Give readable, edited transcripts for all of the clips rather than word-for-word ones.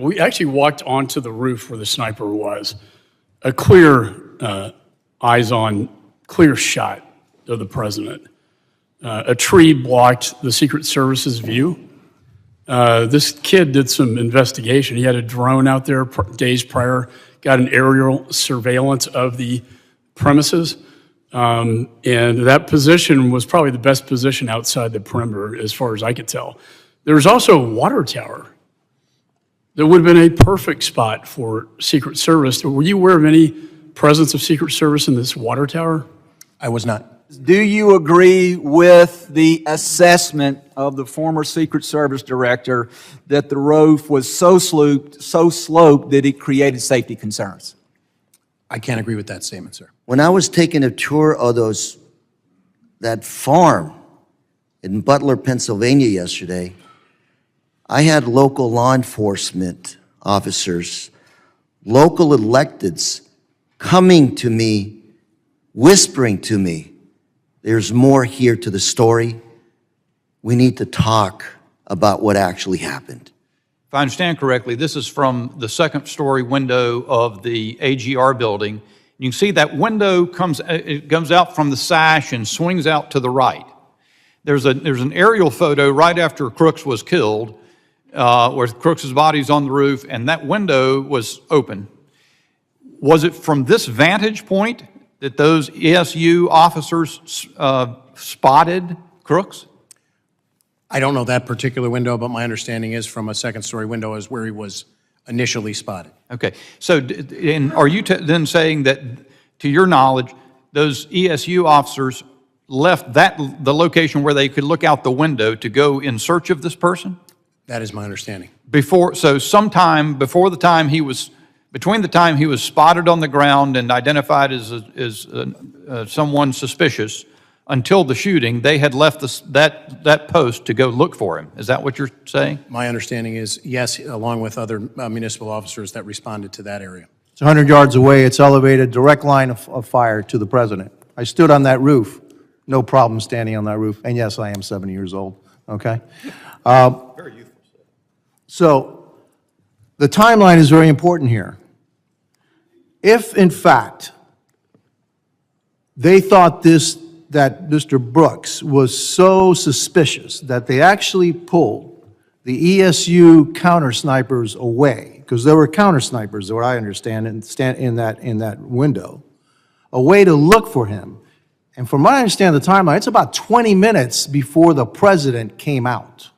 We actually walked onto the roof where the sniper was. A clear, eyes-on, clear shot of the president. A tree blocked the Secret Service's view. This kid did some investigation. He had a drone out there days prior, got an aerial surveillance of the premises. And that position was probably the best position outside the perimeter as far as I could tell. There was also a water tower that would have been a perfect spot for Secret Service. Were you aware of any presence of Secret Service in this water tower? I was not. Do you agree with the assessment of the former Secret Service director that the roof was so sloped that it created safety concerns? I can't agree with that statement, sir. When I was taking a tour of that farm in Butler, Pennsylvania yesterday, I had local law enforcement officers, local electeds coming to me, whispering to me, there's more here to the story. We need to talk about what actually happened. If I understand correctly, this is from the second-story window of the AGR building. You can see that window comes out from the sash and swings out to the right. There's an aerial photo right after Crooks was killed, where Crooks' body's on the roof, and that window was open. Was it from this vantage point that those ESU officers spotted Crooks? I don't know that particular window, but my understanding is from a second-story window is where he was initially spotted. Okay. So are you then saying that, to your knowledge, those ESU officers left the location where they could look out the window to go in search of this person? That is my understanding. So sometime before the time between the time he was spotted on the ground and identified as someone suspicious until the shooting, they had left that post to go look for him. Is that what you're saying? My understanding is yes, along with other municipal officers that responded to that area. It's 100 yards away. It's elevated, direct line of fire to the president. I stood on that roof. No problem standing on that roof. And yes, I am 70 years old, okay? Very youthful. So the timeline is very important here. If, in fact, they thought that Mr. Brooks was so suspicious that they actually pulled the ESU counter snipers away, because there were counter snipers, what I understand, in that window, a way to look for him. And from what I understand the timeline, it's about 20 minutes before the president came out.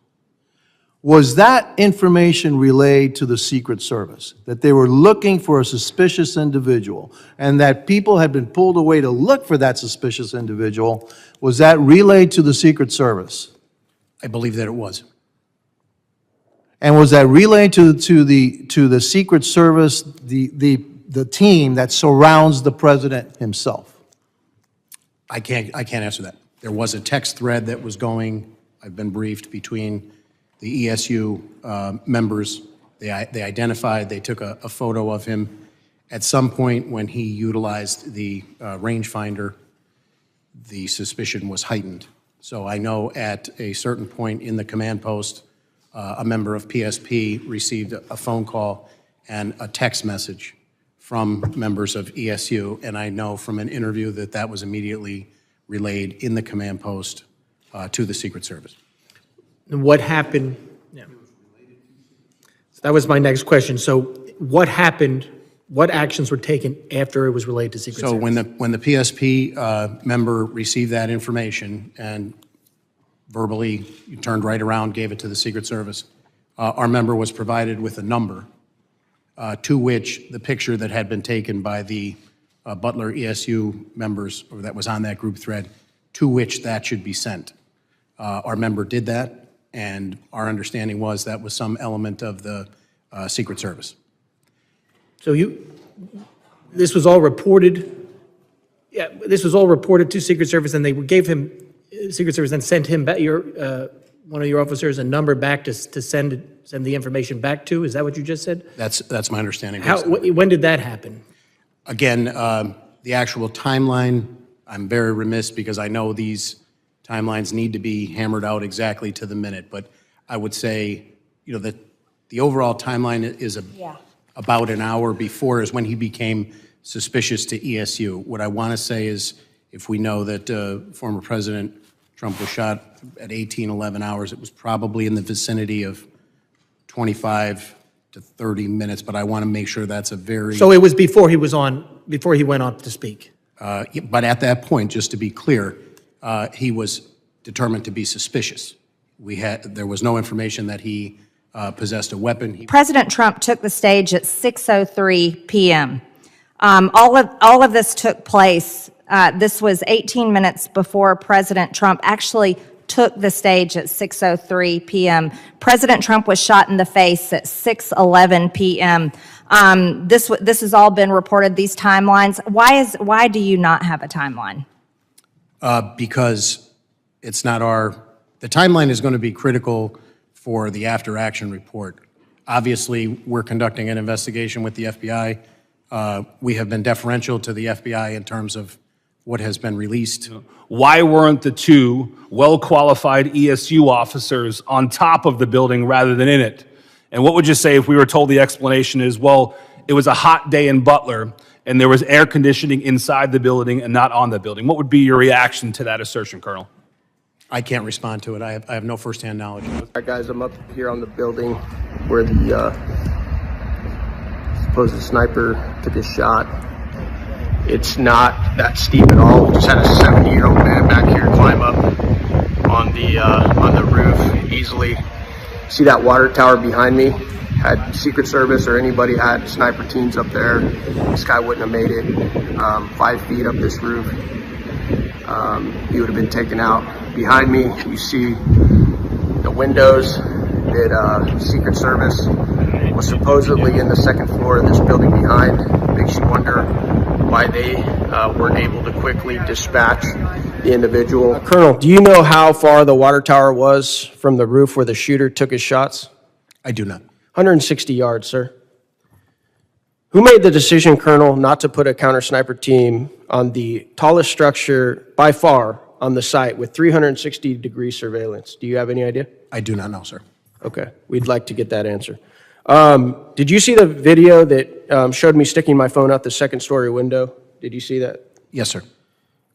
Was that information relayed to the Secret Service, that they were looking for a suspicious individual and that people had been pulled away to look for that suspicious individual? Was that relayed to the Secret Service? I believe that it was. And was that relayed to the Secret Service, the team that surrounds the president himself? I can't answer that. There was a text thread that was going, I've been briefed, between the ESU members. They identified, they took a photo of him. At some point when he utilized the rangefinder, the suspicion was heightened. So I know at a certain point in the command post, a member of PSP received a phone call and a text message from members of ESU, and I know from an interview that that was immediately relayed in the command post to the Secret Service. And what happened? Yeah. So that was my next question. So what happened? What actions were taken after it was relayed to Secret Service? So when the PSP member received that information and verbally turned right around, gave it to the Secret Service, our member was provided with a number to which the picture that had been taken by the Butler ESU members, or that was on that group thread, to which that should be sent. Our member did that, and our understanding was that was some element of the Secret Service. So this was all reported. Yeah, this was all reported to Secret Service, and they gave him Secret Service, then sent him back, one of your officers, a number back to send the information back to. Is that what you just said? That's my understanding. When did that happen? Again, the actual timeline, I'm very remiss because I know these timelines need to be hammered out exactly to the minute, but I would say, that The overall timeline is Yeah. about an hour before is when he became suspicious to ESU. What I want to say is, if we know that former President Trump was shot at 18, 11 hours, it was probably in the vicinity of 25 to 30 minutes, but I want to make sure that's a very... So it was before he went on to speak? But at that point, just to be clear, he was determined to be suspicious. There was no information that he possessed a weapon. President Trump took the stage at 6:03 p.m. All of this took place. This was 18 minutes before President Trump actually took the stage at 6:03 p.m. President Trump was shot in the face at 6:11 p.m. This has all been reported, these timelines. Why do you not have a timeline? Because it's not the timeline is going to be critical for the after-action report. Obviously, we're conducting an investigation with the FBI. We have been deferential to the FBI in terms of what has been released. Why weren't the two well-qualified ESU officers on top of the building rather than in it? And what would you say if we were told the explanation is, well, it was a hot day in Butler and there was air conditioning inside the building and not on the building? What would be your reaction to that assertion, Colonel? I can't respond to it. I have no firsthand knowledge. All right, guys, I'm up here on the building where the supposed sniper took his shot. It's not that steep at all. Just had a 70-year-old man back here climb up on the roof easily. See that water tower behind me? Had Secret Service or anybody had sniper teams up there, this guy wouldn't have made it 5 feet up this roof. He would have been taken out. Behind me, you see the windows that Secret Service was supposedly in the second floor of this building behind. Makes you wonder why they weren't able to quickly dispatch the individual. Colonel, do you know how far the water tower was from the roof where the shooter took his shots? I do not. 160 yards, sir. Who made the decision, Colonel, not to put a counter-sniper team on the tallest structure by far on the site with 360-degree surveillance? Do you have any idea? I do not know, sir. Okay, we'd like to get that answer. Did you see the video that showed me sticking my phone out the second-story window? Did you see that? Yes, sir.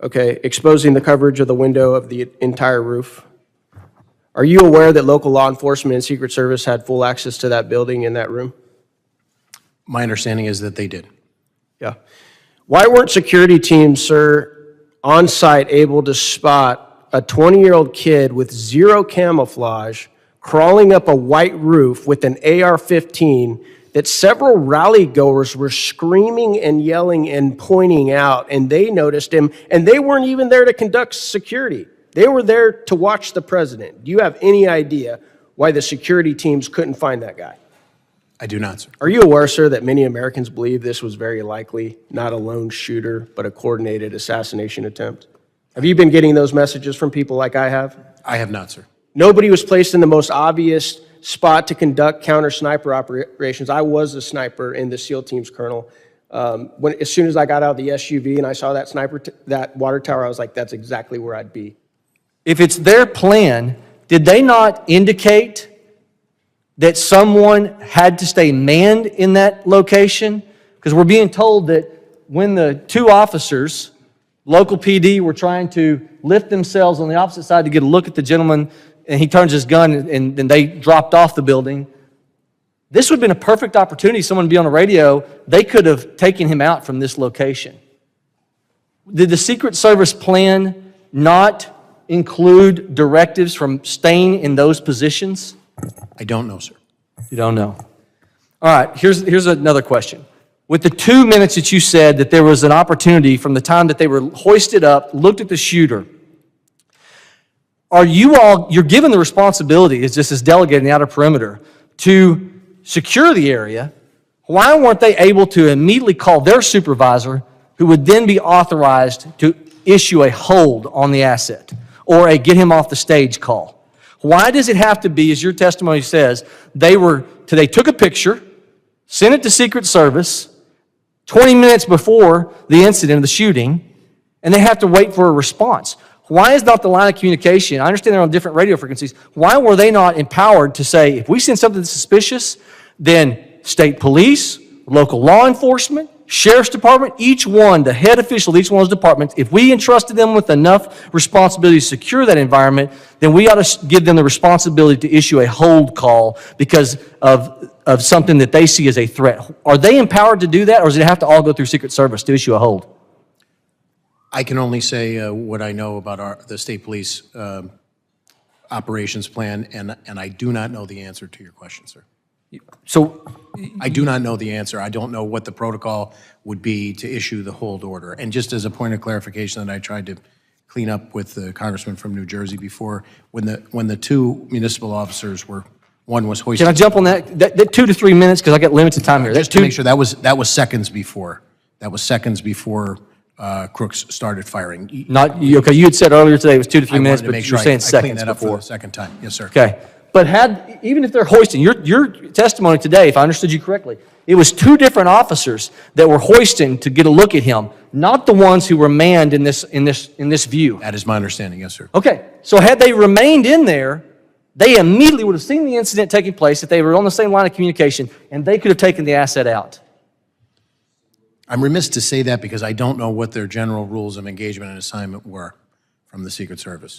Okay, exposing the coverage of the window of the entire roof. Are you aware that local law enforcement and Secret Service had full access to that building in that room? My understanding is that they did. Yeah. Why weren't security teams, sir, on site able to spot a 20-year-old kid with zero camouflage crawling up a white roof with an AR-15 that several rally goers were screaming and yelling and pointing out, and they noticed him, and they weren't even there to conduct security. They were there to watch the president. Do you have any idea why the security teams couldn't find that guy? I do not, sir. Are you aware, sir, that many Americans believe this was very likely not a lone shooter, but a coordinated assassination attempt? Have you been getting those messages from people like I have? I have not, sir. Nobody was placed in the most obvious spot to conduct counter-sniper operations. I was a sniper in the SEAL teams, Colonel. As soon as I got out of the SUV and I saw that that water tower, I was like, that's exactly where I'd be. If it's their plan, did they not indicate that someone had to stay manned in that location? Because we're being told that when the two officers, local PD, were trying to lift themselves on the opposite side to get a look at the gentleman, and he turns his gun and then they dropped off the building. This would have been a perfect opportunity, someone to be on the radio, they could have taken him out from this location. Did the Secret Service plan not include directives from staying in those positions? I don't know, sir. You don't know. All right, here's another question. With the 2 minutes that you said that there was an opportunity from the time that they were hoisted up, looked at the shooter, you're given the responsibility, as just as delegate in the outer perimeter, to secure the area. Why weren't they able to immediately call their supervisor, who would then be authorized to issue a hold on the asset or a get him off the stage call? Why does it have to be, as your testimony says, they took a picture, sent it to Secret Service 20 minutes before the incident of the shooting, and they have to wait for a response? Why is not the line of communication, I understand they're on different radio frequencies, why were they not empowered to say, if we send something that's suspicious, then state police, local law enforcement, sheriff's department, each one, the head official of each one of those departments, if we entrusted them with enough responsibility to secure that environment, then we ought to give them the responsibility to issue a hold call because of something that they see as a threat. Are they empowered to do that, or does it have to all go through Secret Service to issue a hold? I can only say what I know about the state police operations plan, and I do not know the answer to your question, sir. So, I do not know the answer. I don't know what the protocol would be to issue the hold order. And just as a point of clarification that I tried to clean up with the congressman from New Jersey before, when the two municipal officers were, one was hoisted. can I jump on that 2 to 3 minutes, because I got limited time here. Just to make sure, that was seconds before. That was seconds before Crooks started firing. Not, okay, you had said earlier today it was 2 to 3 I minutes, wanted to but make you were sure saying I cleaned seconds that up for before. the second time. Yes, sir. Okay, but even if they're hoisting, your testimony today, if I understood you correctly, it was 2 different officers that were hoisting to get a look at him, not the ones who were manned in this view. That is my understanding, yes, sir. Okay, so had they remained in there, they immediately would have seen the incident taking place if they were on the same line of communication, and they could have taken the asset out. I'm remiss to say that because I don't know what their general rules of engagement and assignment were from the Secret Service.